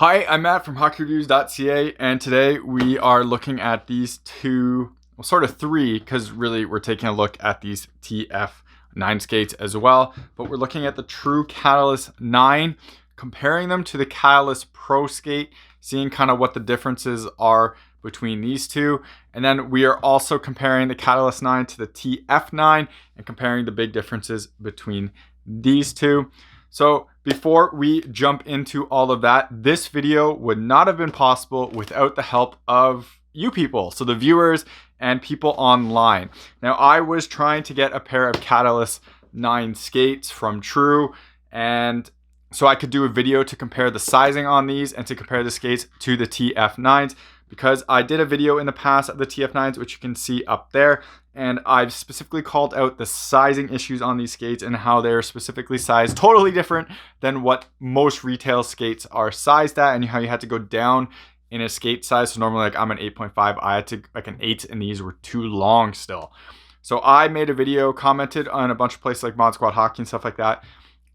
Hi, I'm Matt from hockeyreviews.ca, and today we are looking at these two, well, sort of three, because really we're taking a look at these TF9 skates as well, but we're looking at the True Catalyst 9, comparing them to the Catalyst Pro skate, seeing kind of what the differences are between these two, and then we are also comparing the Catalyst 9 to the TF9 and comparing the big differences between these two. So before we jump into all of that, this video would not have been possible without the help of you people, so the viewers and people online. Now, I was trying to get a pair of Catalyst 9 skates from True, and so I could do a video to compare the sizing on these and to compare the skates to the TF9s, because I did a video in the past of the TF9s, which you can see up there, and I've specifically called out the sizing issues on these skates and how they're specifically sized totally different than what most retail skates are sized at, and how you had to go down in a skate size. So normally, like, I'm an 8.5, I had to like an 8, and these were too long still. So I made a video, commented on a bunch of places like Mod Squad Hockey and stuff like that,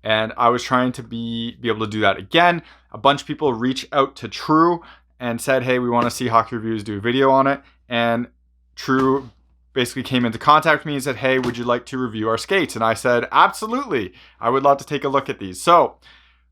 and I was trying to be able to do that again. A bunch of people reached out to True and said, hey, we want to see Hockey Reviews do a video on it. And True basically came into contact with me and said, hey, would you like to review our skates? And I said, absolutely, I would love to take a look at these. So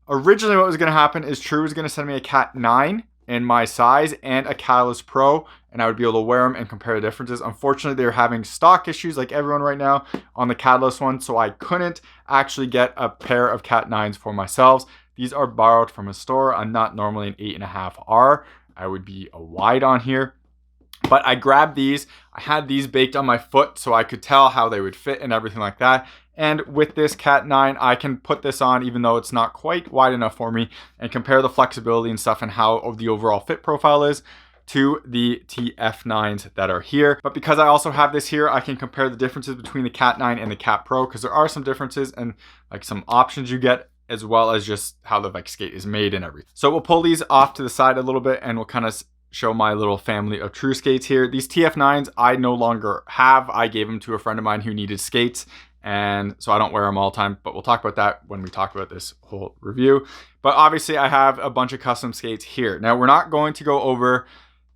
originally what was going to happen is True was going to send me a Cat9 in my size and a Catalyst Pro, and I would be able to wear them and compare the differences. Unfortunately, they're having stock issues like everyone right now on the Catalyst one, so I couldn't actually get a pair of Cat9s for myself. These are borrowed from a store. I'm not normally an 8.5R. I would be a wide on here. But I grabbed these. I had these baked on my foot so I could tell how they would fit and everything like that. And with this Cat9, I can put this on even though it's not quite wide enough for me, and compare the flexibility and stuff and how the overall fit profile is to the TF9s that are here. But because I also have this here, I can compare the differences between the Cat9 and the CatPro, because there are some differences and like some options you get, as well as just how the skate is made and everything. So we'll pull these off to the side a little bit and we'll kind of show my little family of True skates here. These TF9s I no longer have. I gave them to a friend of mine who needed skates, and so I don't wear them all the time, but we'll talk about that when we talk about this whole review. But obviously I have a bunch of custom skates here. Now, we're not going to go over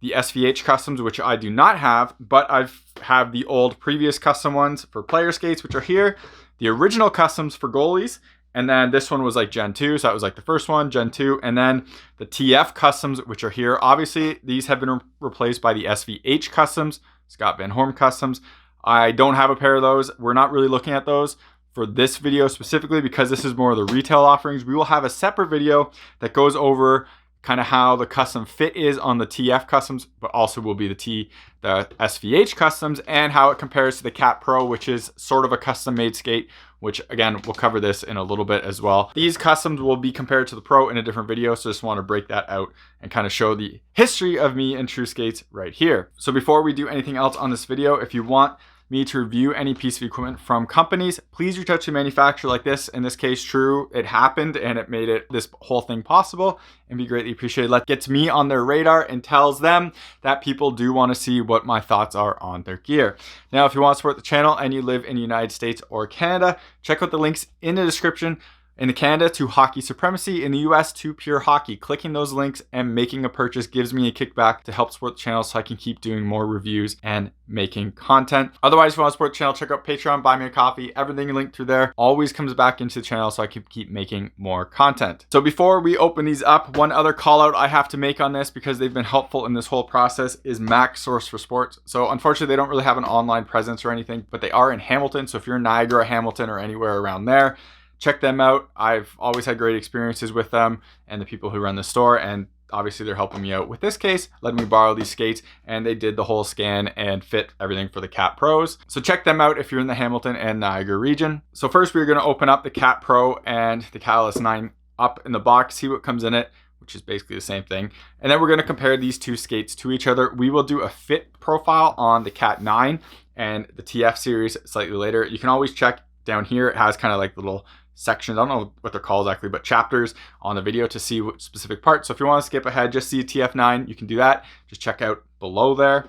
the SVH customs, which I do not have, but I have the old previous custom ones for player skates, which are here, the original customs for goalies, and then this one was like Gen 2, so that was like the first one, Gen 2, and then the TF customs, which are here. Obviously, these have been replaced by the SVH customs, Scott Van Horn customs. I don't have a pair of those. We're not really looking at those for this video specifically because this is more of the retail offerings. We will have a separate video that goes over kind of how the custom fit is on the TF customs, but also will be the SVH customs, and how it compares to the CatPro, which is sort of a custom made skate, which again, we'll cover this in a little bit as well. These customs will be compared to the Pro in a different video, so just want to break that out and kind of show the history of me and True skates right here. So before we do anything else on this video, if you want me to review any piece of equipment from companies, please reach out to a manufacturer like this. In this case, True, it happened and it made this whole thing possible, and be greatly appreciated. That gets me on their radar and tells them that people do want to see what my thoughts are on their gear. Now, if you want to support the channel and you live in the United States or Canada, check out the links in the description. In Canada to Hockey Supremacy, in the US to Pure Hockey. Clicking those links and making a purchase gives me a kickback to help support the channel so I can keep doing more reviews and making content. Otherwise, if you want to support the channel, check out Patreon, buy me a coffee. Everything linked through there always comes back into the channel so I can keep making more content. So before we open these up, one other call out I have to make on this, because they've been helpful in this whole process, is Max Source for Sports. So unfortunately, they don't really have an online presence or anything, but they are in Hamilton. So if you're in Niagara, Hamilton, or anywhere around there, check them out. I've always had great experiences with them and the people who run the store, and obviously they're helping me out with this case, letting me borrow these skates, and they did the whole scan and fit everything for the CatPros. So check them out if you're in the Hamilton and Niagara region. So first we're going to open up the CatPro and the Catalyst 9 up in the box, see what comes in it, which is basically the same thing. And then we're going to compare these two skates to each other. We will do a fit profile on the Cat9 and the TF series slightly later. You can always check down here. It has kind of like little sections, I don't know what they're called exactly, but chapters on the video to see what specific parts. So if you want to skip ahead, just see TF9, you can do that. Just check out below there.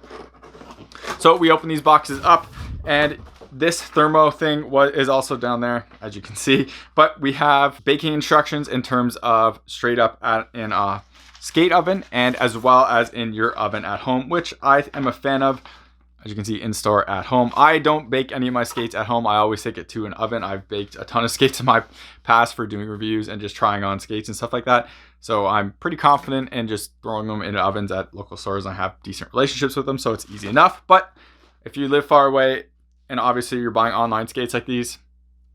So we open these boxes up, and this thermo thing is also down there, as you can see, but we have baking instructions in terms of straight up in skate oven and as well as in your oven at home, which I am a fan of. As you can see, in store, at home. I don't bake any of my skates at home. I always take it to an oven. I've baked a ton of skates in my past for doing reviews and just trying on skates and stuff like that. So I'm pretty confident in just throwing them into ovens at local stores. I have decent relationships with them, so it's easy enough. But if you live far away and obviously you're buying online skates like these,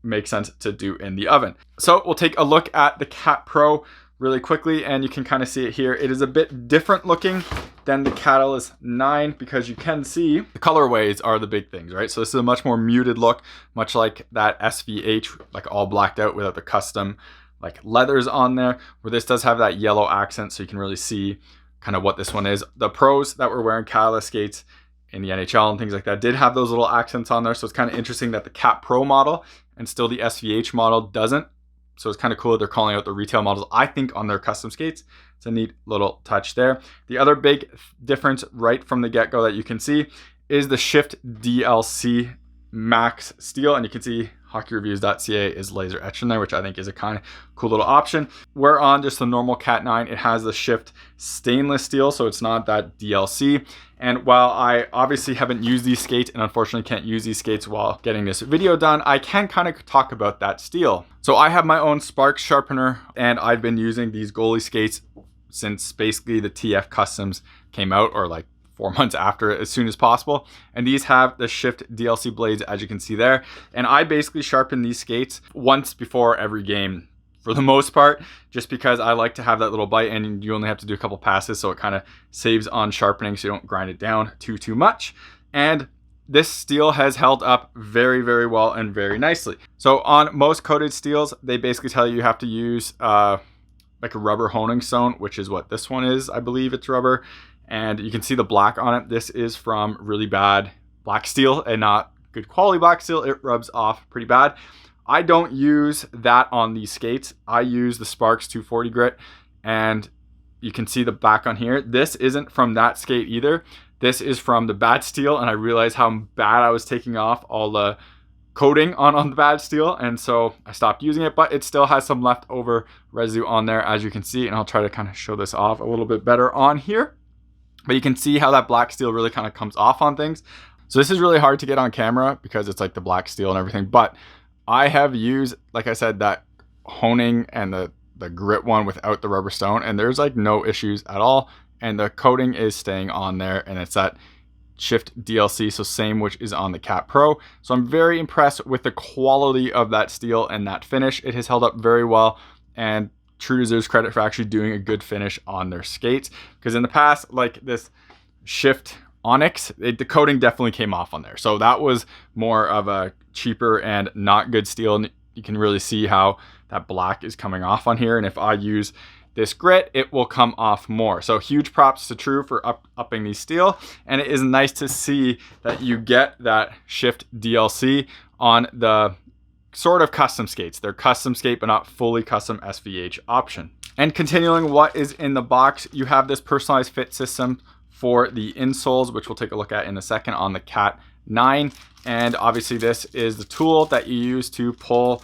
makes sense to do in the oven. So we'll take a look at the CatPro really quickly, and you can kind of see it here. It is a bit different looking than the Cat9 because you can see the colorways are the big things, right? So this is a much more muted look, much like that SVH, like all blacked out without the custom like leathers on there, where this does have that yellow accent, so you can really see kind of what this one is. The pros that were wearing Catalyst skates in the NHL and things like that did have those little accents on there, so it's kind of interesting that the CatPro model and still the SVH model doesn't. So it's kind of cool that they're calling out the retail models, I think, on their custom skates. It's a neat little touch there. The other big difference right from the get-go that you can see is the Shift DLC Max steel. And you can see HockeyReviews.ca is laser etched in there, which I think is a kind of cool little option. Where on just the normal Cat9, it has the Shift stainless steel, so it's not that DLC. And while I obviously haven't used these skates and unfortunately can't use these skates while getting this video done, I can kind of talk about that steel. So I have my own spark sharpener and I've been using these goalie skates since basically the TF Customs came out, or like 4 months after it, as soon as possible. And these have the Shift DLC blades, as you can see there. And I basically sharpen these skates once before every game, for the most part, just because I like to have that little bite, and you only have to do a couple passes, so it kind of saves on sharpening so you don't grind it down too much. And this steel has held up very, very well and very nicely. So on most coated steels, they basically tell you have to use like a rubber honing stone, which is what this one is. I believe it's rubber. And you can see the black on it. This is from really bad black steel and not good quality black steel. It rubs off pretty bad. I don't use that on these skates. I use the Sparks 240 grit, and you can see the back on here. This isn't from that skate either. This is from the bad steel, and I realized how bad I was taking off all the coating on the bad steel, and so I stopped using it, but it still has some leftover residue on there, as you can see, and I'll try to kind of show this off a little bit better on here. But you can see how that black steel really kind of comes off on things. So this is really hard to get on camera because it's like the black steel and everything, but I have used, like I said, that honing and the grit one without the rubber stone, and there's like no issues at all. And the coating is staying on there, and it's that Shift DLC, so same which is on the CatPro. So I'm very impressed with the quality of that steel and that finish. It has held up very well, and true deserves credit for actually doing a good finish on their skates. Because in the past, like this Shift Onyx, the coating definitely came off on there. So that was more of a cheaper and not good steel, and you can really see how that black is coming off on here. And if I use this grit, it will come off more. So huge props to True for upping these steel. And it is nice to see that you get that Shift DLC on the sort of custom skates. They're custom skate, but not fully custom SVH option. And continuing what is in the box, you have this personalized fit system for the insoles, which we'll take a look at in a second on the Cat9. And obviously this is the tool that you use to pull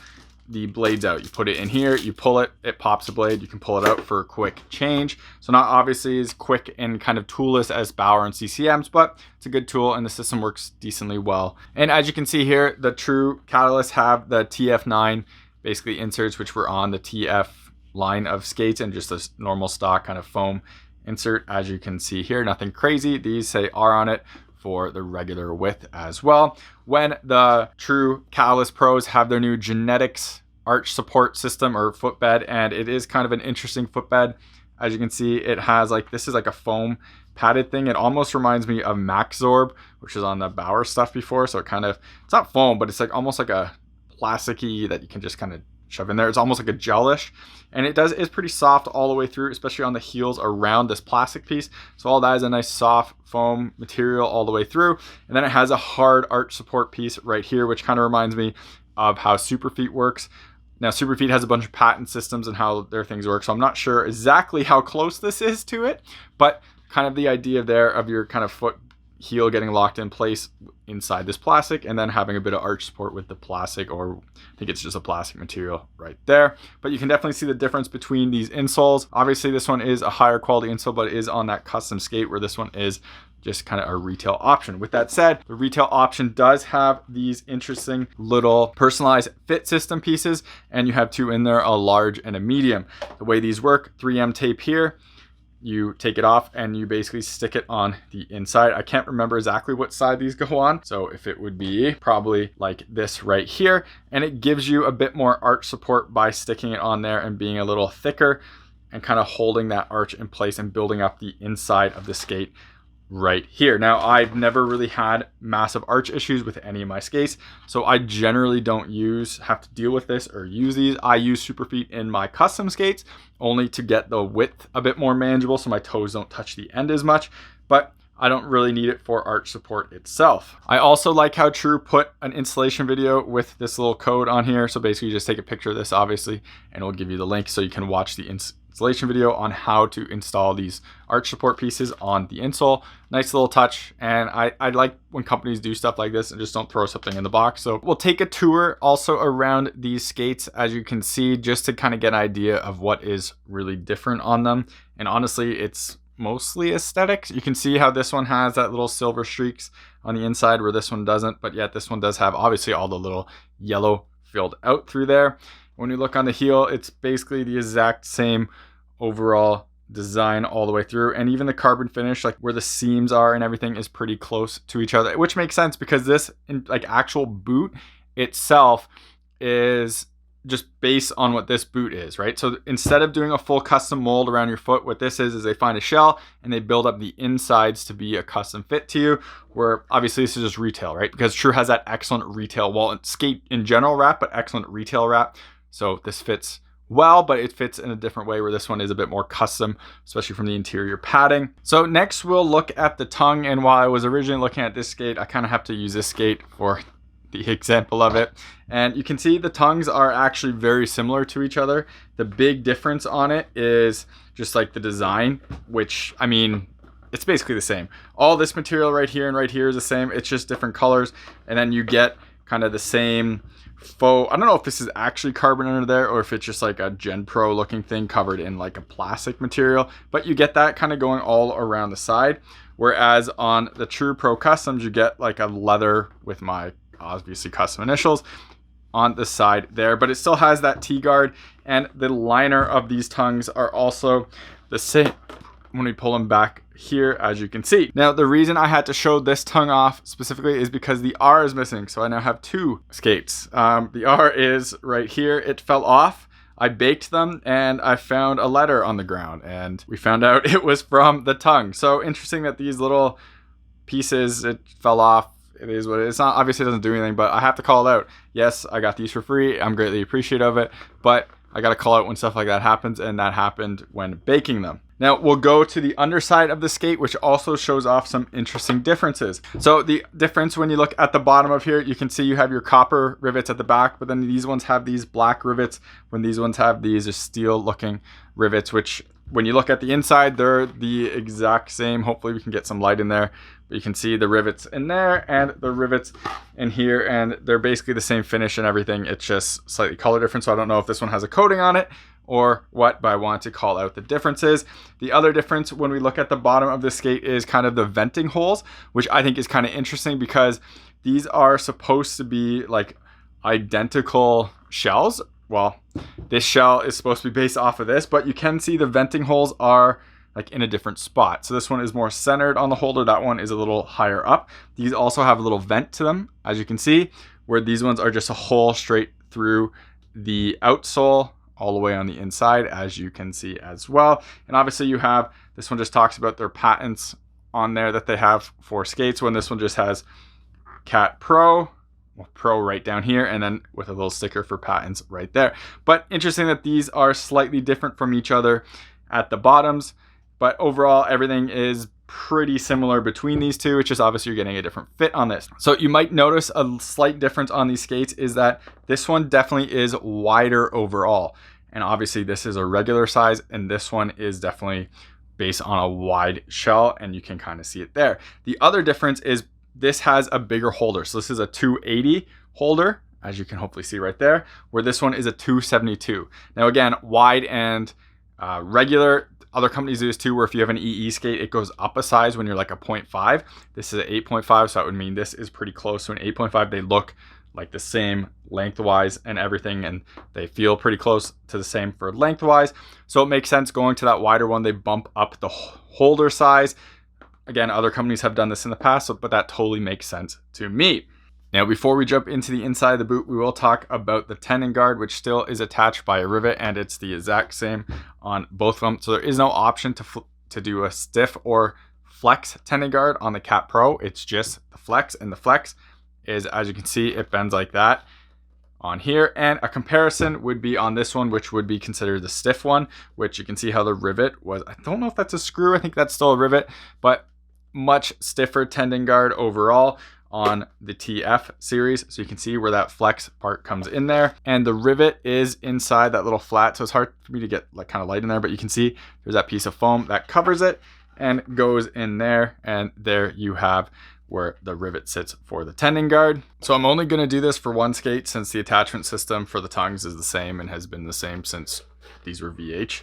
the blades out. You put it in here, you pull it, it pops the blade, you can pull it out for a quick change. So not obviously as quick and kind of toolless as Bauer and CCMs, but it's a good tool and the system works decently well. And as you can see here, the True Catalysts have the TF9 basically inserts, which were on the TF line of skates, and just a normal stock kind of foam insert. As you can see here, nothing crazy. These say R on it for the regular width as well. When the True Catalyst Pros have their new genetics arch support system or footbed, and it is kind of an interesting footbed. As you can see, it has like, this is like a foam padded thing. It almost reminds me of Maxorb, which is on the Bauer stuff before. So it kind of, it's not foam, but it's like almost like a plasticky that you can just kind of shove in there. It's almost like a gelish, and it's pretty soft all the way through, especially on the heels around this plastic piece. So all that is a nice soft foam material all the way through. And then it has a hard arch support piece right here, which kind of reminds me of how Superfeet works. Now Superfeet has a bunch of patent systems and how their things work, so I'm not sure exactly how close this is to it, but kind of the idea there of your kind of foot heel getting locked in place inside this plastic, and then having a bit of arch support with the plastic, or I think it's just a plastic material right there. But you can definitely see the difference between these insoles. Obviously this one is a higher quality insole, but it is on that custom skate, where this one is just kind of a retail option. With that said, the retail option does have these interesting little personalized fit system pieces, and you have two in there, a large and a medium. The way these work, 3M tape here, you take it off and you basically stick it on the inside. I can't remember exactly what side these go on. So if it would be probably like this right here, and it gives you a bit more arch support by sticking it on there and being a little thicker and kind of holding that arch in place and building up the inside of the skate right here. Now, I've never really had massive arch issues with any of my skates, so I generally don't have to deal with this or use these. I use Superfeet in my custom skates only to get the width a bit more manageable so my toes don't touch the end as much, but I don't really need it for arch support itself. I also like how True put an installation video with this little code on here. So basically you just take a picture of this, obviously, and it'll give you the link so you can watch the installation video on how to install these arch support pieces on the insole. Nice little touch, and I like when companies do stuff like this and just don't throw something in the box. So we'll take a tour also around these skates, as you can see, just to kind of get an idea of what is really different on them. And honestly, it's mostly aesthetics. You can see how this one has that little silver streaks on the inside where this one doesn't, but yet this one does have obviously all the little yellow filled out through there. When you look on the heel, it's basically the exact same overall design all the way through, and even the carbon finish, like where the seams are and everything, is pretty close to each other, which makes sense because this like actual boot itself is just based on what this boot is, right? So instead of doing a full custom mold around your foot, what this is they find a shell and they build up the insides to be a custom fit to you, where obviously this is just retail, right? Because True has that excellent retail, well, skate in general wrap, but excellent retail wrap. So this fits well, but it fits in a different way, where this one is a bit more custom, especially from the interior padding. So next we'll look at the tongue, and while I was originally looking at this skate, I kind of have to use this skate for the example of it. And you can see the tongues are actually very similar to each other. The big difference on it is just like the design, which, I mean, it's basically the same. All this material right here and right here is the same. It's just different colors. And then you get kind of the same faux, I don't know if this is actually carbon under there or if it's just like a Gen Pro looking thing covered in like a plastic material, but you get that kind of going all around the side. Whereas on the True Pro Customs, you get like a leather with my obviously custom initials on the side there, but it still has that T-guard, and the liner of these tongues are also the same when we pull them back here, as you can see. Now, the reason I had to show this tongue off specifically is because the R is missing, so I now have two skates. The R is right here. It fell off. I baked them and I found a letter on the ground, and we found out it was from the tongue. So interesting that these little pieces, it fell off. It is what it is. It's not, obviously it doesn't do anything, but I have to call it out. Yes, I got these for free. I'm greatly appreciative of it, but I got to call out when stuff like that happens, and that happened when baking them. Now we'll go to the underside of the skate, which also shows off some interesting differences. So the difference, when you look at the bottom of here, you can see you have your copper rivets at the back, but then these ones have these black rivets, when these ones have these steel looking rivets, which when you look at the inside, they're the exact same. Hopefully we can get some light in there, but you can see the rivets in there and the rivets in here, and they're basically the same finish and everything. It's just slightly color different. So I don't know if this one has a coating on it or what, but I wanted to call out the differences. The other difference when we look at the bottom of the skate is kind of the venting holes, which I think is kind of interesting because these are supposed to be like identical shells. Well, this shell is supposed to be based off of this, but you can see the venting holes are like in a different spot. So this one is more centered on the holder. That one is a little higher up. These also have a little vent to them, as you can see, where these ones are just a hole straight through the outsole all the way on the inside, as you can see as well. And obviously you have, this one just talks about their patents on there that they have for skates, when this one just has CatPro, well, Pro right down here, and then with a little sticker for patents right there. But interesting that these are slightly different from each other at the bottoms, but overall everything is pretty similar between these two. It's just obviously you're getting a different fit on this. So you might notice a slight difference on these skates is that this one definitely is wider overall, and obviously this is a regular size, and this one is definitely based on a wide shell, and you can kind of see it there. The other difference is this has a bigger holder. So this is a 280 holder, as you can hopefully see right there, where this one is a 272. Now again, wide and regular. Other companies do this too, where if you have an EE skate, it goes up a size when you're like a 0.5. This is an 8.5, so that would mean this is pretty close to an 8.5. They look like the same lengthwise and everything, and they feel pretty close to the same for lengthwise. So it makes sense going to that wider one. They bump up the holder size. Again, other companies have done this in the past, but that totally makes sense to me. Now, before we jump into the inside of the boot, we will talk about the tendon guard, which still is attached by a rivet, and it's the exact same on both of them. So there is no option to do a stiff or flex tendon guard on the CatPro. It's just the flex, and the flex is, as you can see, it bends like that on here. And a comparison would be on this one, which would be considered the stiff one, which you can see how the rivet was. I don't know if that's a screw. I think that's still a rivet, but much stiffer tendon guard overall on the TF series. So you can see where that flex part comes in there, and the rivet is inside that little flat. So it's hard for me to get like kind of light in there, but you can see there's that piece of foam that covers it and goes in there. And there you have where the rivet sits for the tendon guard. So I'm only going to do this for one skate, since the attachment system for the tongues is the same and has been the same since these were VH.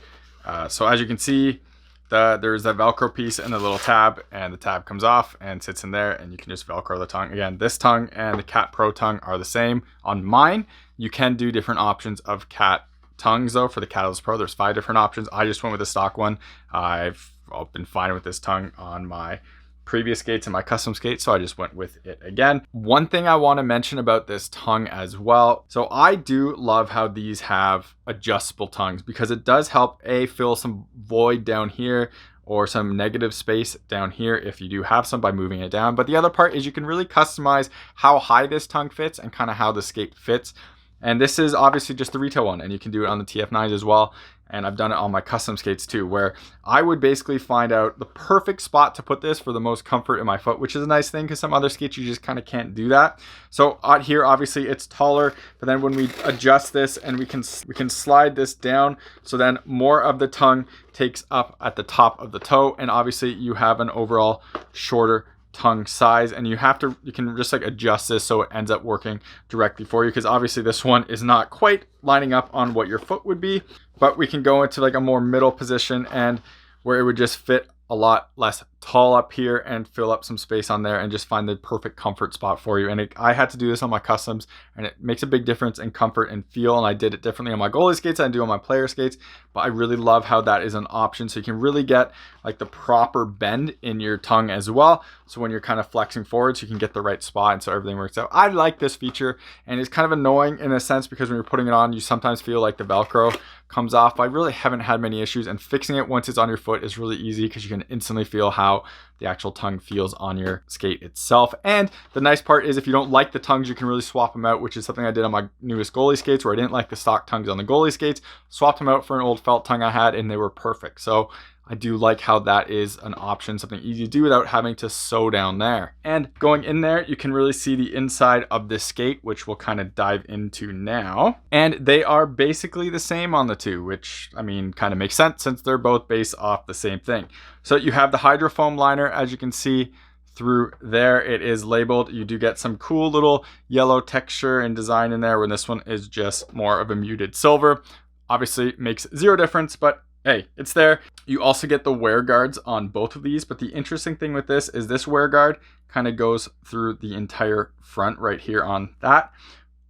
So as you can see, there's that Velcro piece and the little tab, and the tab comes off and sits in there, and you can just Velcro the tongue. Again, this tongue and the CatPro tongue are the same on mine. You can do different options of Cat tongues though. For the Cat9 Pro, there's 5 different options. I just went with the stock one. I've been fine with this tongue on my previous skates and my custom skates, so I just went with it again. One thing I want to mention about this tongue as well, so I do love how these have adjustable tongues, because it does help fill some void down here or some negative space down here if you do have some, by moving it down. But the other part is you can really customize how high this tongue fits and kind of how the skate fits. And this is obviously just the retail one, and you can do it on the TF9s as well. And I've done it on my custom skates too, where I would basically find out the perfect spot to put this for the most comfort in my foot, which is a nice thing, because some other skates you just kind of can't do that. So out here, obviously it's taller, but then when we adjust this and we can slide this down, so then more of the tongue takes up at the top of the toe, and obviously you have an overall shorter tongue size, and you can just like adjust this so it ends up working directly for you, because obviously this one is not quite lining up on what your foot would be, but we can go into like a more middle position, and where it would just fit a lot less tall up here and fill up some space on there and just find the perfect comfort spot for you. And I had to do this on my customs, and it makes a big difference in comfort and feel. And I did it differently on my goalie skates than I do on my player skates, but I really love how that is an option. So you can really get like the proper bend in your tongue as well. So when you're kind of flexing forwards, you can get the right spot, and so everything works out. I like this feature, and it's kind of annoying in a sense, because when you're putting it on, you sometimes feel like the Velcro comes off, but I really haven't had many issues, and fixing it once it's on your foot is really easy, because you can instantly feel how the actual tongue feels on your skate itself. And the nice part is, if you don't like the tongues, you can really swap them out, which is something I did on my newest goalie skates, where I didn't like the stock tongues on the goalie skates, swapped them out for an old felt tongue I had, and they were perfect. So I do like how that is an option, something easy to do without having to sew down there. And going in there, you can really see the inside of this skate, which we'll kind of dive into now. And they are basically the same on the two, which I mean kind of makes sense, since they're both based off the same thing. So you have the hydrofoam liner, as you can see through there. It is labeled. You do get some cool little yellow texture and design in there, when this one is just more of a muted silver. Obviously makes zero difference, but hey, it's there. You also get the wear guards on both of these, but the interesting thing with this is this wear guard kind of goes through the entire front right here on that,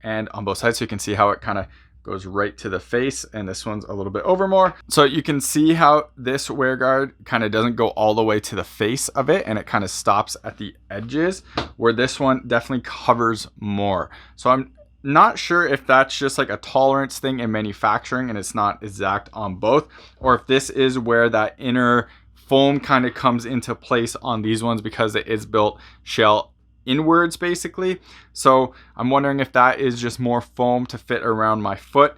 and on both sides. So you can see how it kind of goes right to the face, and this one's a little bit over more. So you can see how this wear guard kind of doesn't go all the way to the face of it, and it kind of stops at the edges, where this one definitely covers more. So I'm not sure if that's just like a tolerance thing in manufacturing and it's not exact on both, or if this is where that inner foam kind of comes into place on these ones, because it is built shell inwards basically. So I'm wondering if that is just more foam to fit around my foot,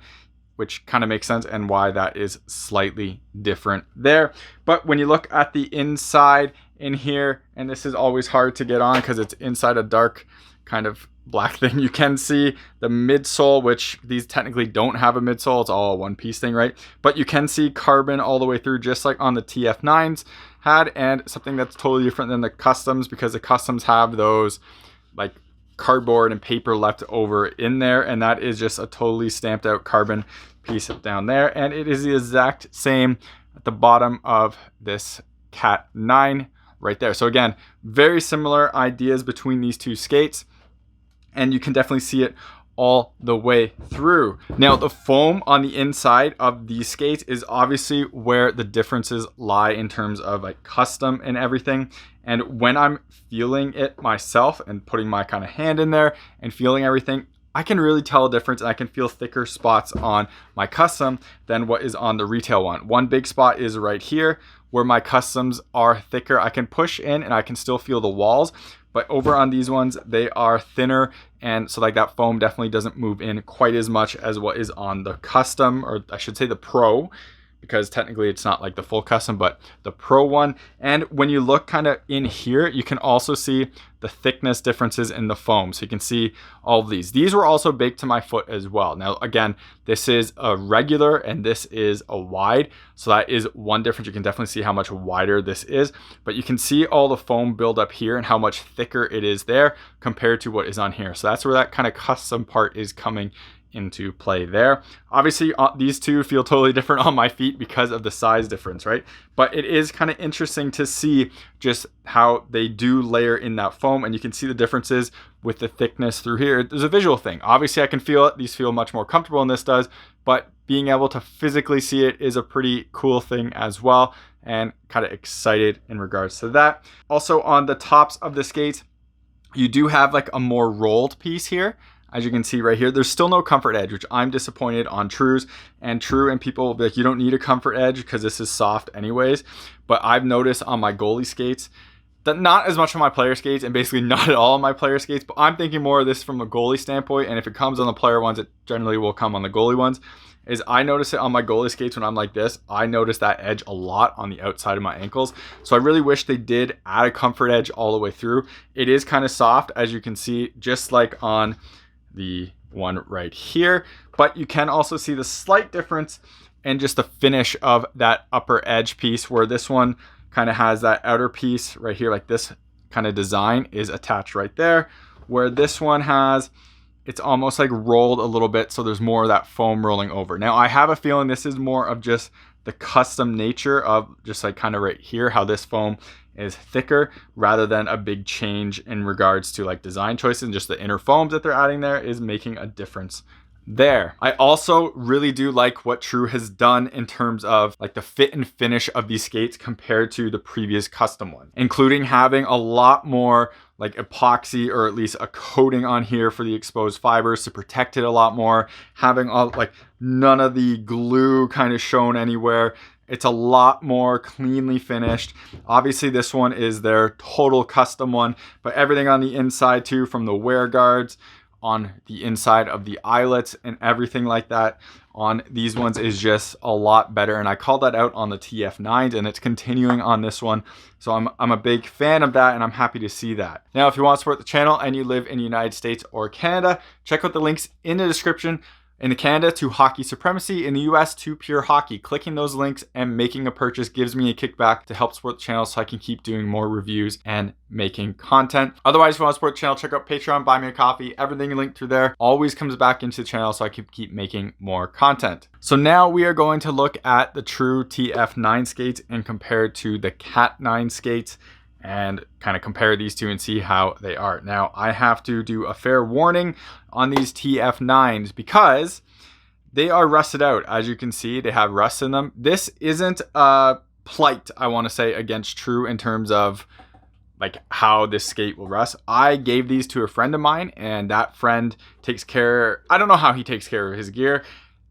which kind of makes sense, and why that is slightly different there. But when you look at the inside in here, and this is always hard to get on because it's inside a dark kind of black thing. You can see the midsole, which these technically don't have a midsole. It's all a one piece thing, right? But you can see carbon all the way through, just like on the TF9s had, and something that's totally different than the customs, because the customs have those like cardboard and paper left over in there, and that is just a totally stamped out carbon piece down there. And it is the exact same at the bottom of this Cat9 right there. So again, very similar ideas between these two skates, and you can definitely see it all the way through. Now, the foam on the inside of these skates is obviously where the differences lie in terms of like custom and everything. And when I'm feeling it myself and putting my kind of hand in there and feeling everything, I can really tell a difference, and I can feel thicker spots on my custom than what is on the retail one. One big spot is right here where my customs are thicker. I can push in and I can still feel the walls, but over on these ones, they are thinner. And so like that foam definitely doesn't move in quite as much as what is on the custom, or I should say the Pro, because technically it's not like the full custom, but the Pro one. And when you look kind of in here, you can also see the thickness differences in the foam. So you can see all of these. These were also baked to my foot as well. Now, again, this is a regular and this is a wide. So that is one difference. You can definitely see how much wider this is, but you can see all the foam build up here and how much thicker it is there compared to what is on here. So that's where that kind of custom part is coming into play there. Obviously, these two feel totally different on my feet because of the size difference, right? But it is kind of interesting to see just how they do layer in that foam, and you can see the differences with the thickness through here. There's a visual thing. Obviously, I can feel it. These feel much more comfortable than this does, but being able to physically see it is a pretty cool thing as well, and kind of excited in regards to that. Also, on the tops of the skates, you do have like a more rolled piece here. As you can see right here, there's still no comfort edge, which I'm disappointed on Trues. And True and people will be like, you don't need a comfort edge because this is soft anyways. But I've noticed on my goalie skates, that not as much on my player skates, and basically not at all on my player skates, but I'm thinking more of this from a goalie standpoint. And if it comes on the player ones, it generally will come on the goalie ones. Is I notice it on my goalie skates when I'm like this. I notice that edge a lot on the outside of my ankles. So I really wish they did add a comfort edge all the way through. It is kind of soft, as you can see, just like on the one right here, but you can also see the slight difference in just the finish of that upper edge piece, where this one kind of has that outer piece right here, like this kind of design is attached right there, where this one has, it's almost like rolled a little bit, so there's more of that foam rolling over. Now, I have a feeling this is more of just the custom nature of just like kind of right here, how this foam is thicker, rather than a big change in regards to like design choices. And just the inner foams that they're adding there is making a difference there. I also really do like what True has done in terms of like the fit and finish of these skates compared to the previous custom one, including having a lot more like epoxy, or at least a coating on here for the exposed fibers to protect it a lot more, having all like none of the glue kind of shown anywhere. It's a lot more cleanly finished. Obviously, this one is their total custom one, but everything on the inside too, from the wear guards, on the inside of the eyelets and everything like that on these ones is just a lot better. And I called that out on the TF9s, and it's continuing on this one. So I'm a big fan of that, and I'm happy to see that. Now, if you want to support the channel and you live in the United States or Canada, check out the links in the description. In Canada to Hockey Supremacy, in the US to Pure Hockey. Clicking those links and making a purchase gives me a kickback to help support the channel, so I can keep doing more reviews and making content. Otherwise, if you want to support the channel, check out Patreon, buy me a coffee. Everything linked through there always comes back into the channel, so I can keep making more content. So now we are going to look at the True TF9 skates and compare it to the Cat9 skates, and kind of compare these two and see how they are. Now, I have to do a fair warning on these TF9s because they are rusted out. As you can see, they have rust in them. This isn't a plight, I want to say, against True in terms of like how this skate will rust. I gave these to a friend of mine, and that friend takes care, I don't know how he takes care of his gear.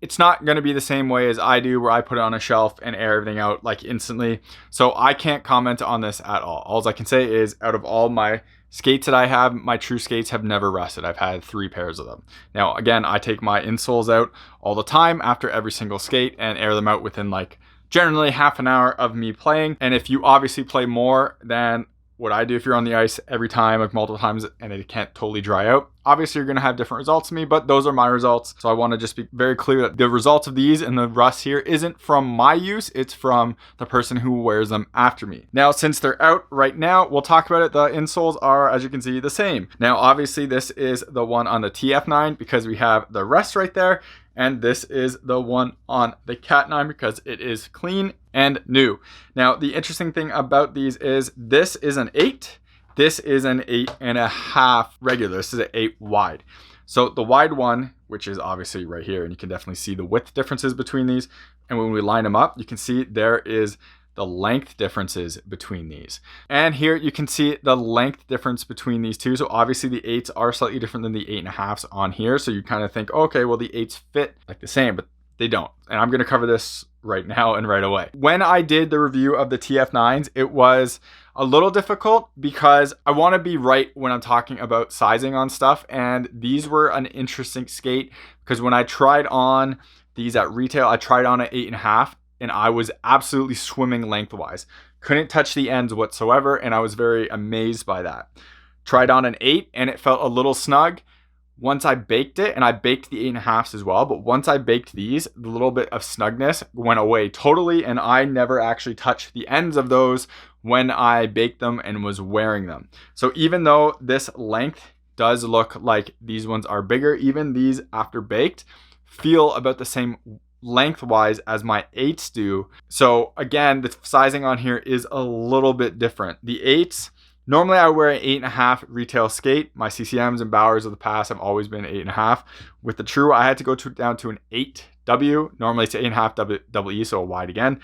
It's not going to be the same way as I do, where I put it on a shelf and air everything out like instantly. So I can't comment on this at all. All I can say is, out of all my skates that I have, my True skates have never rusted. I've had 3 pairs of them. Now, again, I take my insoles out all the time after every single skate and air them out within like generally half an hour of me playing. And if you obviously play more than what I do if you're on the ice every time, like multiple times, and it can't totally dry out. Obviously, you're going to have different results to me, but those are my results. So I want to just be very clear that the results of these and the rust here isn't from my use. It's from the person who wears them after me. Now, since they're out right now, we'll talk about it. The insoles are, as you can see, the same. Now, obviously, this is the one on the TF9 because we have the rest right there. And this is the one on the Cat9 because it is clean and new. Now, the interesting thing about these is this is an 8. This is an 8.5 regular. This is an 8 wide. So the wide one, which is obviously right here, and you can definitely see the width differences between these. And when we line them up, you can see there is the length differences between these. And here you can see the length difference between these two. So obviously the 8s are slightly different than the 8.5s on here. So you kind of think, okay, well the 8s fit like the same, but they don't. And I'm going to cover this right now and right away. When I did the review of the TF9s, it was a little difficult because I want to be right when I'm talking about sizing on stuff. And these were an interesting skate because when I tried on these at retail, I tried on an 8.5 and I was absolutely swimming lengthwise. Couldn't touch the ends whatsoever, and I was very amazed by that. Tried on an 8 and it felt a little snug. Once I baked it, and I baked the 8.5s as well, but once I baked these, the little bit of snugness went away totally, and I never actually touched the ends of those when I baked them and was wearing them. So even though this length does look like these ones are bigger, even these after baked feel about the same lengthwise as my 8s do. So again, the sizing on here is a little bit different. The 8s, normally I wear an 8.5 retail skate. My CCMs and Bowers of the past have always been 8.5. With the True, I had to go down to an 8W. Normally it's an 8.5 double E, so a wide again.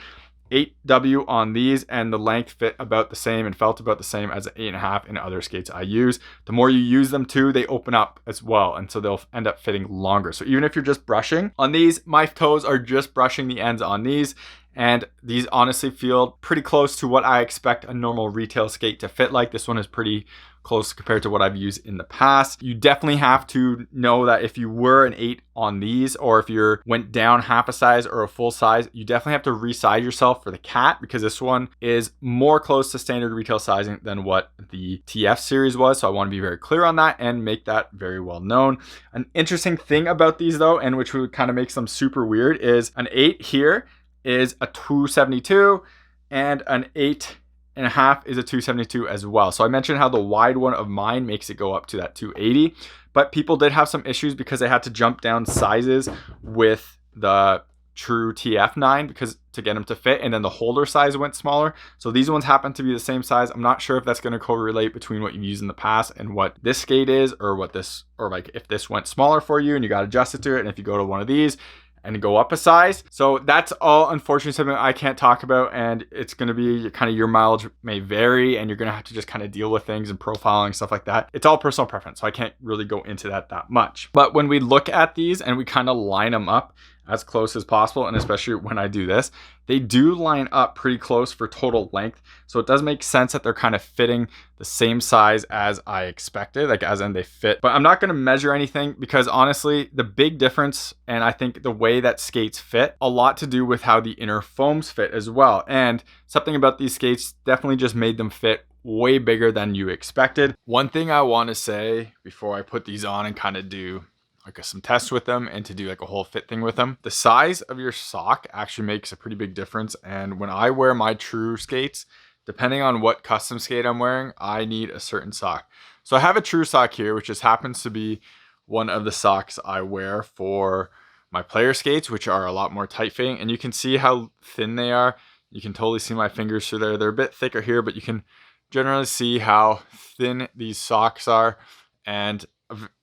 8W on these, and the length fit about the same and felt about the same as an 8.5 in other skates I use. The more you use them too, they open up as well, and so they'll end up fitting longer. So even if you're just brushing on these, my toes are just brushing the ends on these, and these honestly feel pretty close to what I expect a normal retail skate to fit like. This one is pretty close compared to what I've used in the past. You definitely have to know that if you were an 8 on these, or if you went down half a size or a full size, you definitely have to resize yourself for the Cat, because this one is more close to standard retail sizing than what the TF series was. So I want to be very clear on that and make that very well known. An interesting thing about these though, and which would kind of makes them super weird, is an 8 here is a 272 and an 8.5 is a 272 as well. So I mentioned how the wide one of mine makes it go up to that 280, but people did have some issues because they had to jump down sizes with the True TF9 because to get them to fit, and then the holder size went smaller. So these ones happen to be the same size. I'm not sure if that's going to correlate between what you've used in the past and what this skate is, or what this, or like if this went smaller for you and you got adjusted to it, and if you go to one of these and go up a size. So that's all unfortunately something I can't talk about, and it's going to be kind of, your mileage may vary and you're going to have to just kind of deal with things and profiling stuff like that. It's all personal preference, so I can't really go into that much. But when we look at these and we kind of line them up as close as possible, and especially when I do this, they do line up pretty close for total length. So it does make sense that they're kind of fitting the same size as I expected, like as in they fit. But I'm not going to measure anything because honestly, the big difference, and I think the way that skates fit, a lot to do with how the inner foams fit as well. And something about these skates definitely just made them fit way bigger than you expected. One thing I want to say before I put these on and kind of do like some tests with them and to do like a whole fit thing with them, the size of your sock actually makes a pretty big difference. And when I wear my True skates, depending on what custom skate I'm wearing, I need a certain sock. So I have a True sock here, which just happens to be one of the socks I wear for my player skates, which are a lot more tight fitting, and you can see how thin they are. You can totally see my fingers through there. They're a bit thicker here, but you can generally see how thin these socks are, and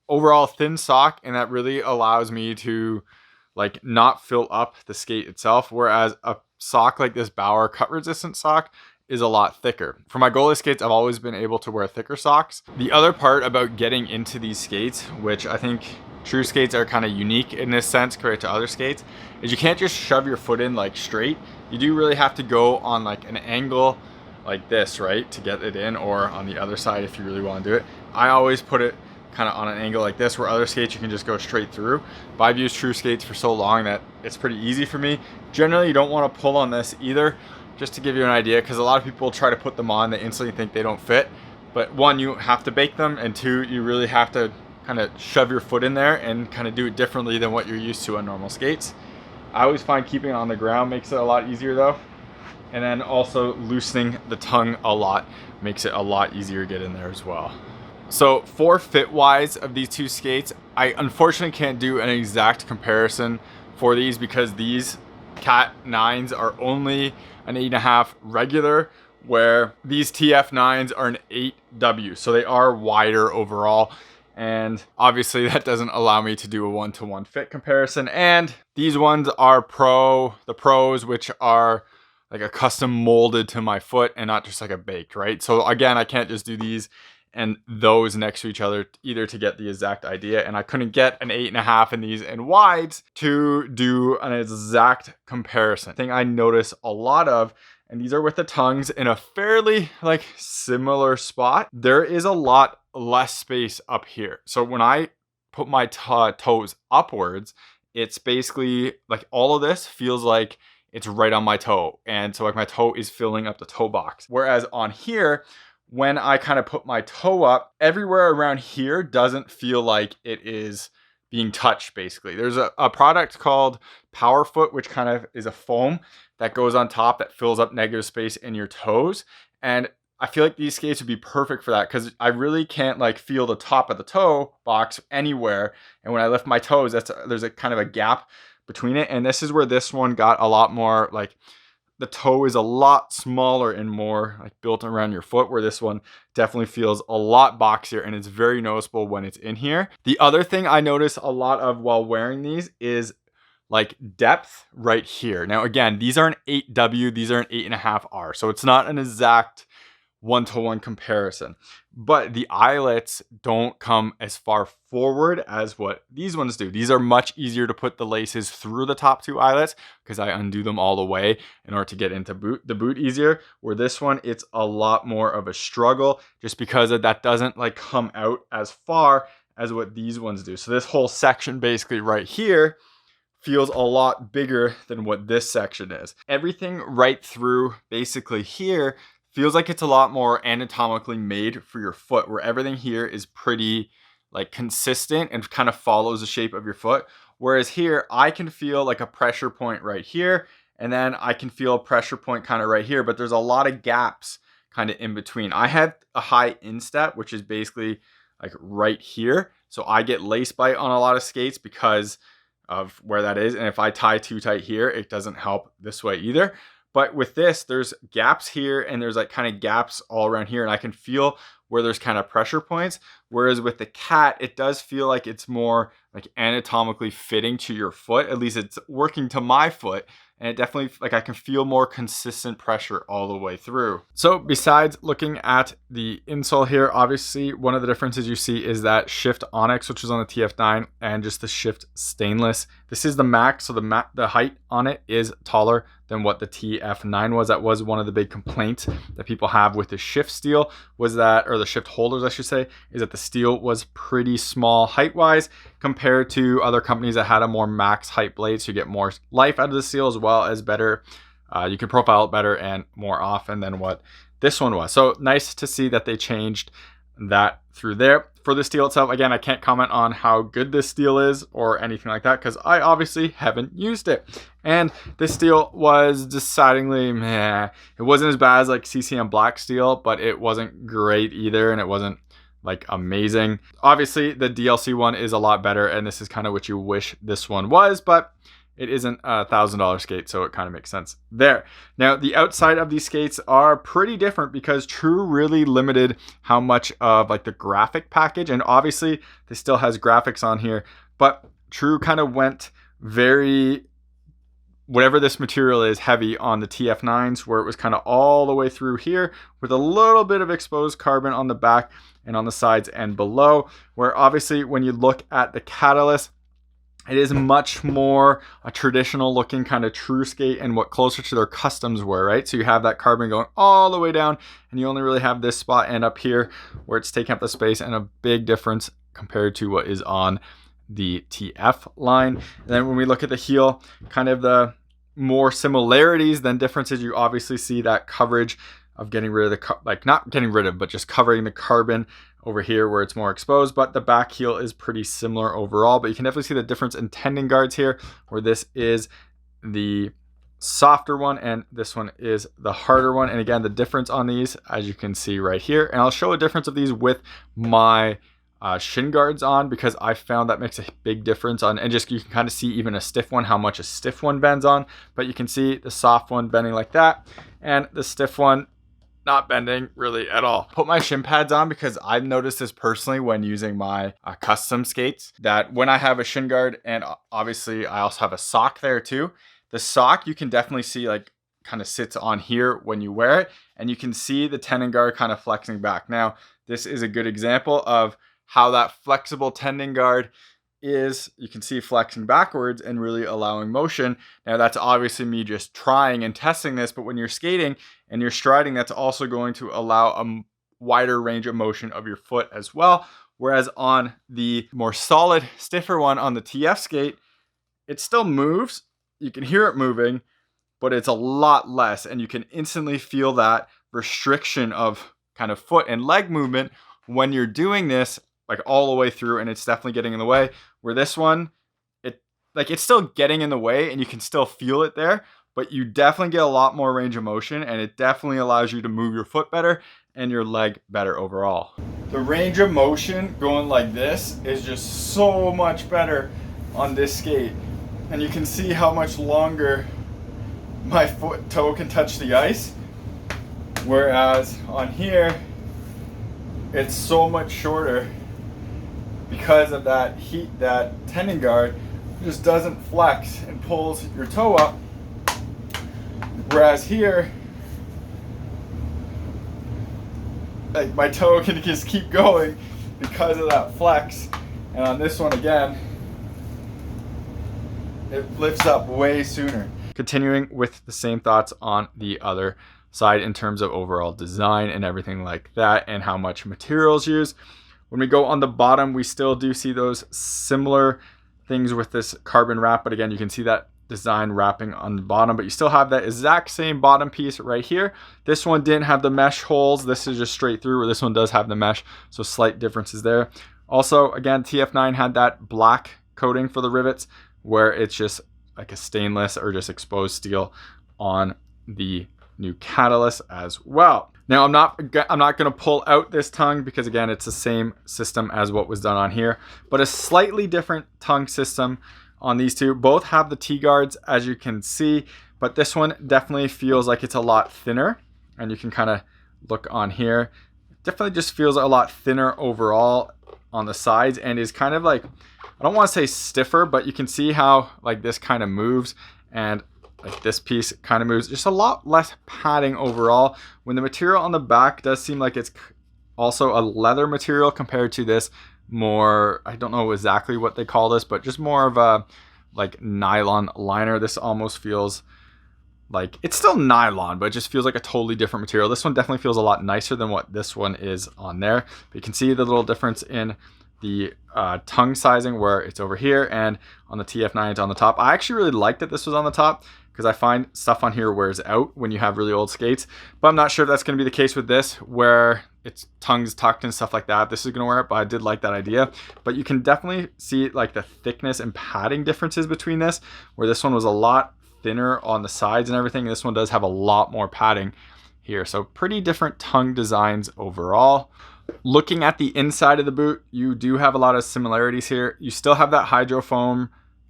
overall thin sock, and that really allows me to like not fill up the skate itself, whereas a sock like this Bauer cut resistant sock is a lot thicker. For my goalie skates, I've always been able to wear thicker socks. The other part about getting into these skates, which I think True skates are kind of unique in this sense compared to other skates, is you can't just shove your foot in like straight. You do really have to go on like an angle like this, right, to get it in, or on the other side if you really want to do it. I always put it kind of on an angle like this, where other skates you can just go straight through. But I've used True skates for so long that it's pretty easy for me. Generally, you don't want to pull on this either. just to give you an idea, because a lot of people try to put them on, they instantly think they don't fit. But one, you have to bake them, and two, you really have to kind of shove your foot in there and kind of do it differently than what you're used to on normal skates. I always find keeping it on the ground makes it a lot easier though. And then also loosening the tongue a lot makes it a lot easier to get in there as well. So for fit wise of these two skates, I unfortunately can't do an exact comparison for these because these Cat9s are only an 8.5 regular, where these TF9s are an 8W. So they are wider overall. And obviously that doesn't allow me to do a one-to-one fit comparison. And these ones are the pros, which are like a custom molded to my foot and not just like a baked, right? So again, I can't just do these and those next to each other either to get the exact idea. And I couldn't get an 8.5 in these in wides to do an exact comparison. Thing I notice a lot of, and these are with the tongues in a fairly like similar spot, there is a lot less space up here. So when I put my toes upwards, it's basically like all of this feels like it's right on my toe. And so like my toe is filling up the toe box. Whereas on here, when I kind of put my toe up, everywhere around here doesn't feel like it is being touched basically. There's a product called Power Foot, which kind of is a foam that goes on top that fills up negative space in your toes. And I feel like these skates would be perfect for that because I really can't like feel the top of the toe box anywhere. And when I lift my toes, there's a kind of a gap between it. And this is where this one got a lot more like, the toe is a lot smaller and more like built around your foot, where this one definitely feels a lot boxier and it's very noticeable when it's in here. The other thing I notice a lot of while wearing these is like depth right here. Now, again, these are an 8W, these are an 8.5R. So it's not an exact one-to-one comparison, but the eyelets don't come as far forward as what these ones do. These are much easier to put the laces through the top two eyelets because I undo them all the way in order to get into the boot easier, where this one, it's a lot more of a struggle just because that doesn't like come out as far as what these ones do. So this whole section basically right here feels a lot bigger than what this section is. Everything right through basically here feels like it's a lot more anatomically made for your foot, where everything here is pretty like consistent and kind of follows the shape of your foot. Whereas here, I can feel like a pressure point right here, and then I can feel a pressure point kind of right here, but there's a lot of gaps kind of in between. I have a high instep, which is basically like right here. So I get lace bite on a lot of skates because of where that is. And if I tie too tight here, it doesn't help this way either. But with this, there's gaps here and there's like kind of gaps all around here, and I can feel where there's kind of pressure points. Whereas with the Cat, it does feel like it's more like anatomically fitting to your foot. At least it's working to my foot. And it definitely, like I can feel more consistent pressure all the way through. So besides looking at the insole here, obviously one of the differences you see is that Shift Onyx, which is on the TF9, and just the Shift Stainless. This is the max, so the height on it is taller than what the TF9 was. That was one of the big complaints that people have with the Shift steel, was that, or the Shift holders I should say, is that the steel was pretty small height-wise compared to other companies that had a more max height blade, so you get more life out of the steel as well as better. You can profile it better and more often than what this one was. So nice to see that they changed that through there. For the steel itself, again, I can't comment on how good this steel is or anything like that because I obviously haven't used it. And this steel was decidedly meh. It wasn't as bad as like CCM black steel, but it wasn't great either, and it wasn't like amazing. Obviously, the DLC one is a lot better, and this is kind of what you wish this one was, but it isn't a $1,000 skate, so it kind of makes sense there. Now, the outside of these skates are pretty different because True really limited how much of like the graphic package, and obviously this still has graphics on here, but True kind of went very, whatever this material is, heavy on the TF9s, where it was kind of all the way through here with a little bit of exposed carbon on the back and on the sides and below, where obviously when you look at the catalyst, it is much more a traditional looking kind of True skate and what closer to their customs were, right? So you have that carbon going all the way down, and you only really have this spot and up here where it's taking up the space, and a big difference compared to what is on the TF line. And then when we look at the heel, kind of the more similarities than differences. You obviously see that coverage of getting rid of the, like not getting rid of, but just covering the carbon over here where it's more exposed. But the back heel is pretty similar overall, but you can definitely see the difference in tendon guards here, where this is the softer one and this one is the harder one. And again, the difference on these, as you can see right here, and I'll show a difference of these with my shin guards on, because I found that makes a big difference on, and just you can kind of see even a stiff one, how much a stiff one bends on. But you can see the soft one bending like that, and the stiff one not bending really at all. Put my shin pads on because I've noticed this personally when using my custom skates, that when I have a shin guard, and obviously I also have a sock there too, the sock you can definitely see like kind of sits on here when you wear it, and you can see the tendon guard kind of flexing back. Now, this is a good example of how that flexible tendon guard is, you can see flexing backwards and really allowing motion. Now that's obviously me just trying and testing this, but when you're skating and you're striding, that's also going to allow a wider range of motion of your foot as well. Whereas on the more solid, stiffer one on the TF skate, it still moves. You can hear it moving, but it's a lot less, and you can instantly feel that restriction of kind of foot and leg movement when you're doing this, like all the way through, and it's definitely getting in the way. Where this one, it's still getting in the way and you can still feel it there, but you definitely get a lot more range of motion, and it definitely allows you to move your foot better and your leg better overall. The range of motion going like this is just so much better on this skate, and you can see how much longer my toe can touch the ice, whereas on here it's so much shorter because of that heat. That tendon guard just doesn't flex and pulls your toe up, whereas here, like my toe can just keep going because of that flex. And on this one again, it lifts up way sooner. Continuing with the same thoughts on the other side in terms of overall design and everything like that, and how much materials used. When we go on the bottom, we still do see those similar things with this carbon wrap, but again, you can see that design wrapping on the bottom, but you still have that exact same bottom piece right here. This one didn't have the mesh holes. This is just straight through, where this one does have the mesh, so slight differences there. Also, again, TF9 had that black coating for the rivets, where it's just like a stainless or just exposed steel on the new catalyst as well. Now, I'm not going to pull out this tongue because again, it's the same system as what was done on here, but a slightly different tongue system on these two. Both have the T-guards, as you can see, but this one definitely feels like it's a lot thinner, and you can kind of look on here. It definitely just feels a lot thinner overall on the sides, and is kind of like, I don't want to say stiffer, but you can see how like this kind of moves, and like this piece kind of moves. Just a lot less padding overall, when the material on the back does seem like it's also a leather material compared to this more, I don't know exactly what they call this, but just more of a like nylon liner. This almost feels like it's still nylon, but it just feels like a totally different material. This one definitely feels a lot nicer than what this one is on there. But you can see the little difference in the tongue sizing, where it's over here, and on the TF9 it's on the top. I actually really like that this was on the top, because I find stuff on here wears out when you have really old skates, but I'm not sure if that's going to be the case with this, where its tongue's tucked and stuff like that. This is going to wear it, but I did like that idea. But you can definitely see like the thickness and padding differences between this, where this one was a lot thinner on the sides and everything. This one does have a lot more padding here, so pretty different tongue designs overall. Looking at the inside of the boot, you do have a lot of similarities here. You still have that hydrofoam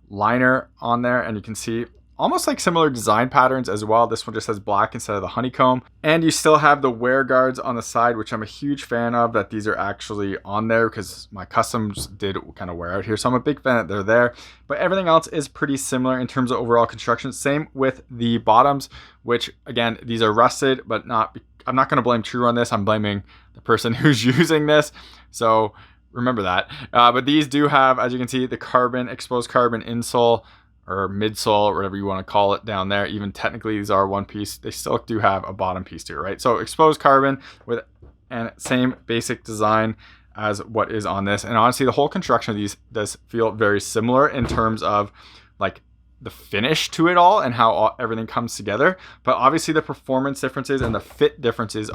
liner on there, and you can see almost like similar design patterns as well. This one just has black instead of the honeycomb, and you still have the wear guards on the side, which I'm a huge fan of that these are actually on there, because my customs did kind of wear out here, so I'm a big fan that they're there. But everything else is pretty similar in terms of overall construction. Same with the bottoms, which again, these are rusted, but I'm not going to blame True on this. I'm blaming the person who's using this, so remember that. But these do have, as you can see, the carbon, exposed carbon insole or midsole, or whatever you want to call it down there. Even technically these are one piece, they still do have a bottom piece too, right? So exposed carbon with and same basic design as what is on this. And honestly, the whole construction of these does feel very similar in terms of like the finish to it all and how everything comes together. But obviously the performance differences and the fit differences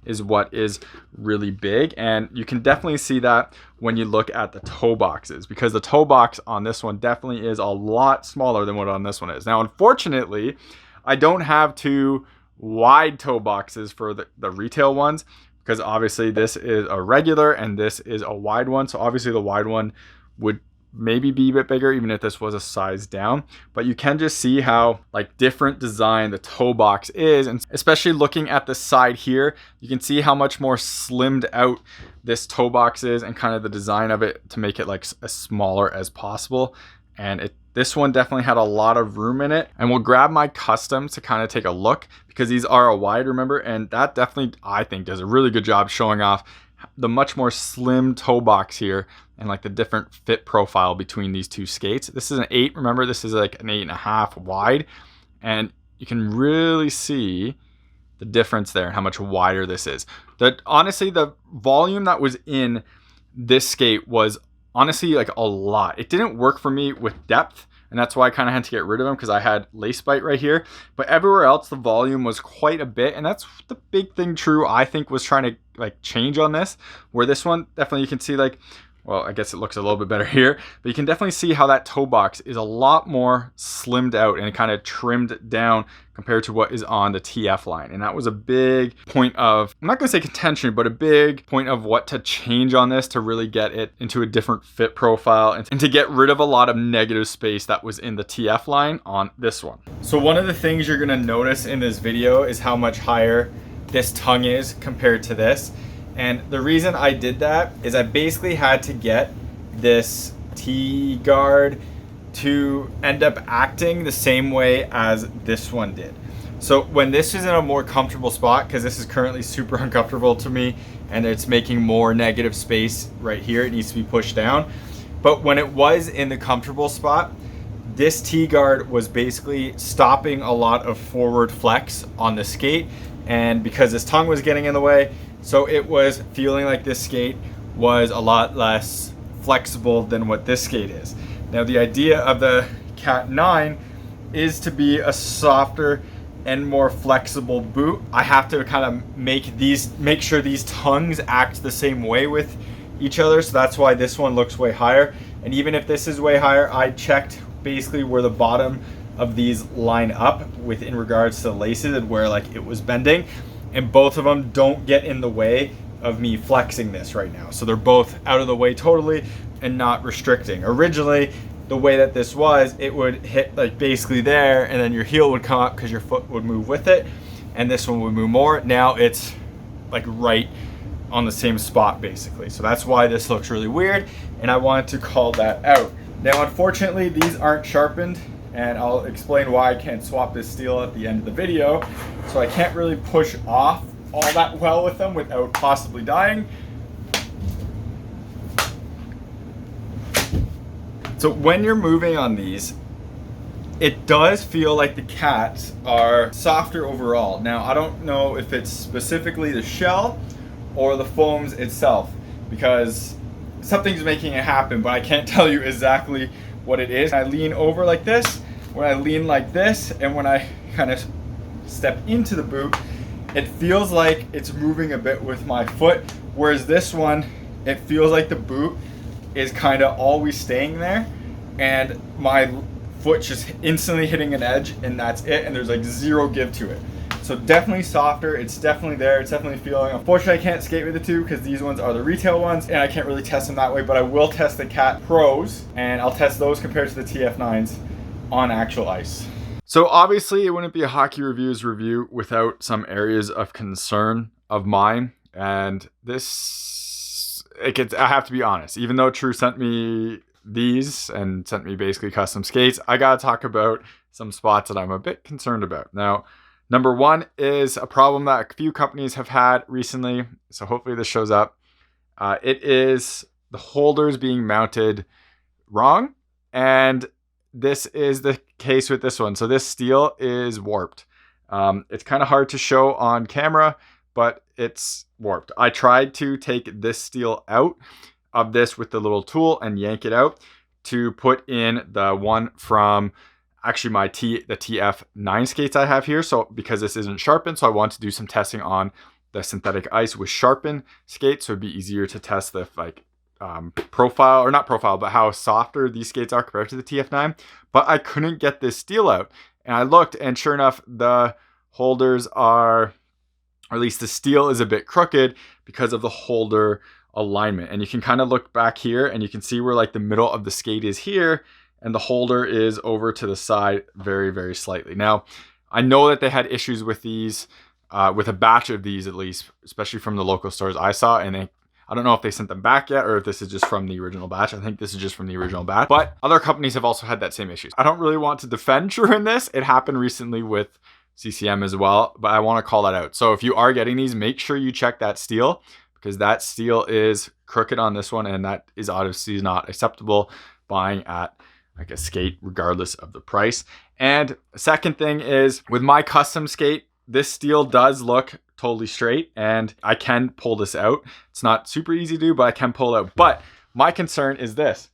is what is really big. And you can definitely see that when you look at the toe boxes, because the toe box on this one definitely is a lot smaller than what on this one is. Now, unfortunately, I don't have two wide toe boxes for the retail ones, because obviously this is a regular and this is a wide one. So obviously the wide one would maybe be a bit bigger even if this was a size down, but you can just see how like different design the toe box is. And especially looking at the side here, you can see how much more slimmed out this toe box is and kind of the design of it to make it like as smaller as possible. And this one definitely had a lot of room in it. And we'll grab my customs to kind of take a look, because these are a wide, remember, and that definitely, I think, does a really good job showing off the much more slim toe box here and like the different fit profile between these two skates. This is an 8, remember, this is like an 8.5 wide, and you can really see the difference there and how much wider this is. Honestly, the volume that was in this skate was honestly like a lot. It didn't work for me with depth, and that's why I kind of had to get rid of them, because I had lace bite right here. But everywhere else, the volume was quite a bit, and that's the big thing True, I think, was trying to like change on this. Where this one, definitely you can see like, well, I guess it looks a little bit better here, but you can definitely see how that toe box is a lot more slimmed out and kind of trimmed down compared to what is on the TF line. And that was a big point of, I'm not going to say contention, but a big point of what to change on this to really get it into a different fit profile and to get rid of a lot of negative space that was in the TF line on this one. So one of the things you're going to notice in this video is how much higher this tongue is compared to this. And the reason I did that is I basically had to get this T-guard to end up acting the same way as this one did. So when this is in a more comfortable spot, because this is currently super uncomfortable to me and it's making more negative space right here, it needs to be pushed down. But when it was in the comfortable spot, this T-guard was basically stopping a lot of forward flex on the skate. And because this tongue was getting in the way, so it was feeling like this skate was a lot less flexible than what this skate is. Now the idea of the Cat9 is to be a softer and more flexible boot. I have to kind of make sure these tongues act the same way with each other. So that's why this one looks way higher. And even if this is way higher, I checked basically where the bottom of these line up in regards to the laces and where like it was bending. And both of them don't get in the way of me flexing this right now. So they're both out of the way totally and not restricting. Originally, the way that this was, it would hit like basically there, and then your heel would come up because your foot would move with it, and this one would move more. Now it's like right on the same spot basically. So that's why this looks really weird, and I wanted to call that out. Now, unfortunately, these aren't sharpened, and I'll explain why I can't swap this steel at the end of the video. So I can't really push off all that well with them without possibly dying. So when you're moving on these, it does feel like the cats are softer overall. Now, I don't know if it's specifically the shell or the foams itself, because something's making it happen, but I can't tell you exactly what it is. I lean over like this, when I lean like this, and when I kind of step into the boot, it feels like it's moving a bit with my foot, whereas this one, it feels like the boot is kind of always staying there, and my foot just instantly hitting an edge, and that's it, and there's like zero give to it. So definitely softer, it's definitely there, it's definitely feeling. Unfortunately, I can't skate with the two because these ones are the retail ones, and I can't really test them that way, but I will test the Cat Pros, and I'll test those compared to the TF9s on actual ice. So obviously it wouldn't be a Hockey Reviews review without some areas of concern of mine, and this, I have to be honest, even though True sent me these and sent me basically custom skates, I gotta talk about some spots that I'm a bit concerned about. Now, number one is a problem that a few companies have had recently, so hopefully this shows up. It is the holders being mounted wrong, and this is the case with this one. So this steel is warped. It's kind of hard to show on camera, but it's warped. I tried to take this steel out of this with the little tool and yank it out to put in the one from actually the TF9 skates I have here. So because this isn't sharpened, so I want to do some testing on the synthetic ice with sharpened skates. So it'd be easier to test the profile, or not profile, but how softer these skates are compared to the TF9. But I couldn't get this steel out. And I looked, and sure enough, the holders are, or at least the steel is a bit crooked because of the holder alignment. And you can kind of look back here and you can see where like the middle of the skate is here and the holder is over to the side very, very slightly. Now, I know that they had issues with these, with a batch of these at least, especially from the local stores I saw, and I don't know if they sent them back yet or if this is just from the original batch. I think this is just from the original batch, but other companies have also had that same issue. I don't really want to defend True in this. It happened recently with CCM as well, but I want to call that out. So if you are getting these, make sure you check that steel, because that steel is crooked on this one, and that is obviously not acceptable buying at like a skate regardless of the price. And second thing is, with my custom skate, this steel does look totally straight and I can pull this out. It's not super easy to do, but I can pull it out. But my concern is this.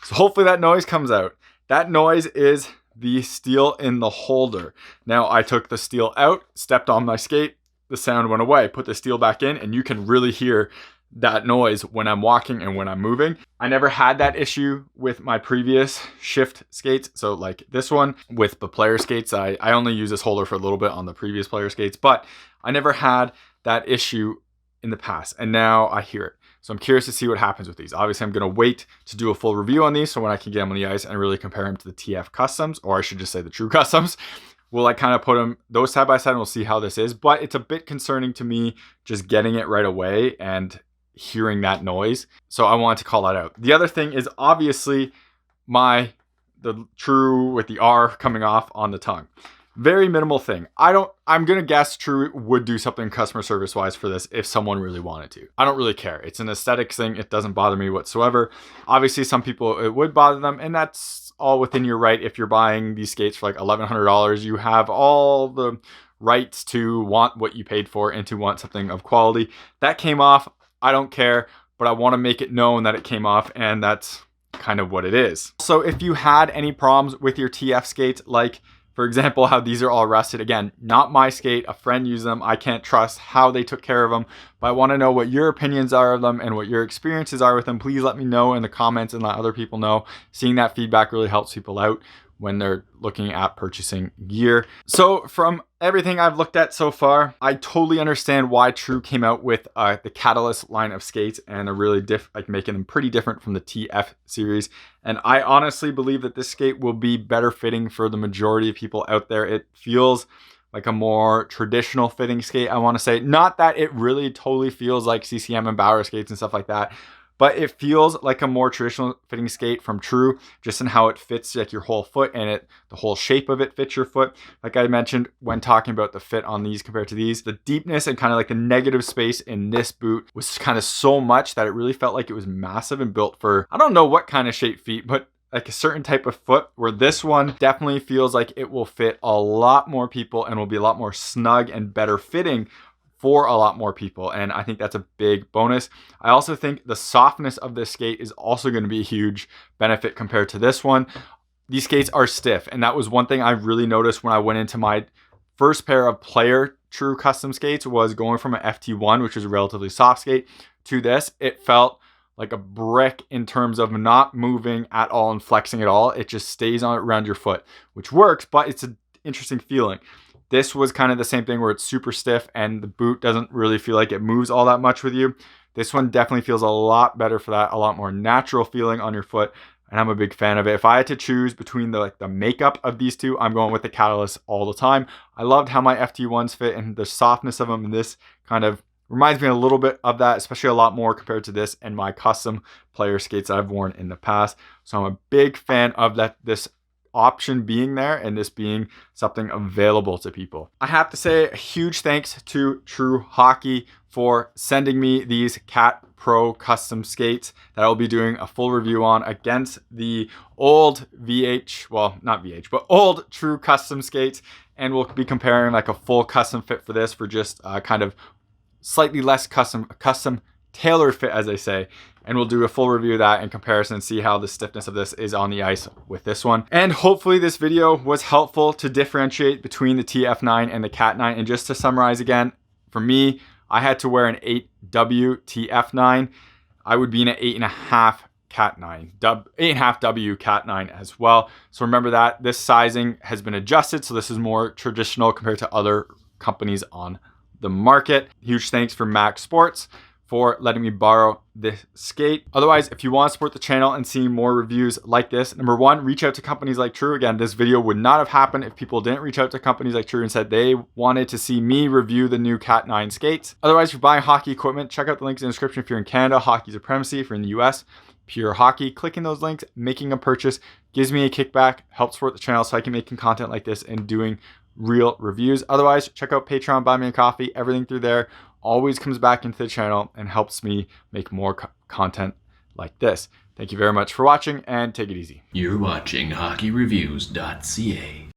So hopefully that noise comes out. That noise is the steel in the holder. Now I took the steel out, stepped on my skate, the sound went away, put the steel back in, and you can really hear that noise when I'm walking and when I'm moving. I never had that issue with my previous shift skates. So like this one with the player skates, I only use this holder for a little bit on the previous player skates, but I never had that issue in the past, and now I hear it. So I'm curious to see what happens with these. Obviously, I'm going to wait to do a full review on these, so when I can get them on the ice and really compare them to the TF Customs, or I should just say the True Customs, we'll like kind of put them those side by side and we'll see how this is. But it's a bit concerning to me just getting it right away and hearing that noise. So I wanted to call that out. The other thing is obviously the True with the R coming off on the tongue. Very minimal thing. I'm going to guess True would do something customer service wise for this if someone really wanted to. I don't really care. It's an aesthetics thing. It doesn't bother me whatsoever. Obviously, some people, it would bother them, and that's all within your right. If you're buying these skates for like $1,100, you have all the rights to want what you paid for and to want something of quality. That came off. I don't care, but I want to make it known that it came off, and that's kind of what it is. So if you had any problems with your TF skates, like for example, how these are all rusted. Again, not my skate, a friend used them. I can't trust how they took care of them, but I want to know what your opinions are of them and what your experiences are with them. Please let me know in the comments and let other people know. Seeing that feedback really helps people out when they're looking at purchasing gear. So from everything I've looked at so far, I totally understand why True came out with the Catalyst line of skates and are really making them pretty different from the TF series. And I honestly believe that this skate will be better fitting for the majority of people out there. It feels like a more traditional fitting skate, I want to say. Not that it really totally feels like CCM and Bauer skates and stuff like that, but it feels like a more traditional fitting skate from True, just in how it fits like your whole foot, and the whole shape of it fits your foot. Like I mentioned when talking about the fit on these compared to these, the deepness and kind of like the negative space in this boot was kind of so much that it really felt like it was massive and built for, I don't know what kind of shape feet, but like a certain type of foot, where this one definitely feels like it will fit a lot more people and will be a lot more snug and better fitting for a lot more people, and I think that's a big bonus. I also think the softness of this skate is also going to be a huge benefit compared to this one. These skates are stiff, and that was one thing I really noticed when I went into my first pair of player True custom skates, was going from an FT1, which is a relatively soft skate, to this. It felt like a brick in terms of not moving at all and flexing at all. It just stays on around your foot, which works, but it's an interesting feeling. This was kind of the same thing where it's super stiff and the boot doesn't really feel like it moves all that much with you. This one definitely feels a lot better for that, a lot more natural feeling on your foot, and I'm a big fan of it. If I had to choose between the makeup of these two, I'm going with the Catalyst all the time. I loved how my FT1s fit and the softness of them, and this kind of reminds me a little bit of that, especially a lot more compared to this and my custom player skates I've worn in the past. So I'm a big fan of this option being there and this being something available to people. I have to say a huge thanks to True Hockey for sending me these CatPro custom skates that I'll be doing a full review on against the old old True custom skates, and we'll be comparing like a full custom fit for this for just kind of slightly less custom tailor fit, as they say. And we'll do a full review of that in comparison and see how the stiffness of this is on the ice with this one. And hopefully this video was helpful to differentiate between the TF9 and the Cat9. And just to summarize again, for me, I had to wear an 8W TF9. I would be in an 8.5 Cat9, 8.5W Cat9 as well. So remember that this sizing has been adjusted. So this is more traditional compared to other companies on the market. Huge thanks for Max Sports for letting me borrow this skate. Otherwise, if you want to support the channel and see more reviews like this, number one, reach out to companies like True. Again, this video would not have happened if people didn't reach out to companies like True and said they wanted to see me review the new Cat9 skates. Otherwise, if you're buying hockey equipment, check out the links in the description. If you're in Canada, Hockey Supremacy. If you're in the US, Pure Hockey. Clicking those links, making a purchase gives me a kickback, helps support the channel so I can make content like this and doing real reviews. Otherwise, check out Patreon, Buy Me a Coffee. Everything through there always comes back into the channel and helps me make more content like this. Thank you very much for watching and take it easy. You're watching HockeyReviews.ca.